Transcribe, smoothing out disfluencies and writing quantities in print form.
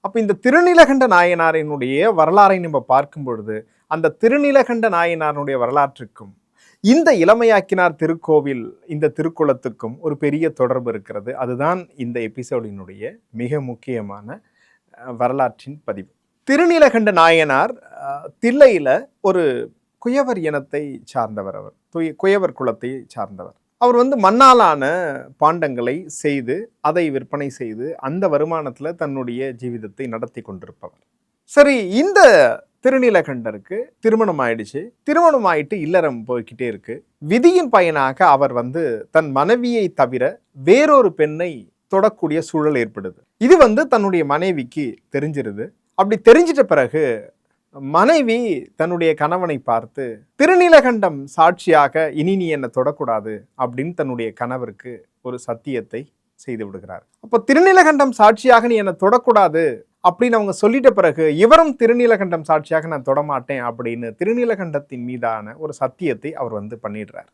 அப்ப இந்த திருநீலகண்ட நாயனாரினுடைய வரலாறை நம்ம பார்க்கும் பொழுது அந்த திருநீலகண்ட நாயனாருடைய வரலாற்றுக்கும் இந்த இளமையாக்கினார் திருக்கோவில் இந்த திருக்குளத்துக்கும் ஒரு பெரிய தொடர்பு இருக்கிறது. அதுதான் இந்த எபிசோடினுடைய மிக முக்கியமான வரலாற்றின் பதிவு. திருநீலகண்ட நாயனார் தில்லையில ஒரு குயவர் இனத்தை சார்ந்தவர். அவர் குயவர் குலத்தை சார்ந்தவர். அவர் மண்ணாலான பாண்டங்களை செய்து அதை விற்பனை செய்து அந்த வருமானத்துல தன்னுடைய ஜீவிதத்தை நடத்தி கொண்டிருப்பவர். சரி, இந்த திருநீலகண்டருக்கு திருமணம் ஆயிடுச்சு. திருமணம் ஆயிட்டு இல்லறம் போய்கிட்டே இருக்கு. விதியின் பயனாக அவர் தன் மனைவியை தவிர வேறொரு பெண்ணை தொடக்கூடிய சூழல் ஏற்படுது. இது தன்னுடைய மனைவிக்கு தெரிஞ்சிருது. அப்படி தெரிஞ்சிட்ட பிறகு மனைவி தன்னுடைய கணவனை பார்த்து, திருநீலகண்டம் சாட்சியாக இனி நீ என்னை தொடக்கூடாது அப்படின்னு தன்னுடைய கணவருக்கு ஒரு சத்தியத்தை செய்து விடுகிறார். அப்போ திருநீலகண்டம் சாட்சியாக நீ என்னை தொடக்கூடாது அப்படின்னு அவங்க சொல்லிட்ட பிறகு இவரும் திருநீலகண்டம் சாட்சியாக நான் தொடமாட்டேன் அப்படின்னு திருநீலகண்டத்தின் மீதான ஒரு சத்தியத்தை அவர் பண்ணிடுறார்.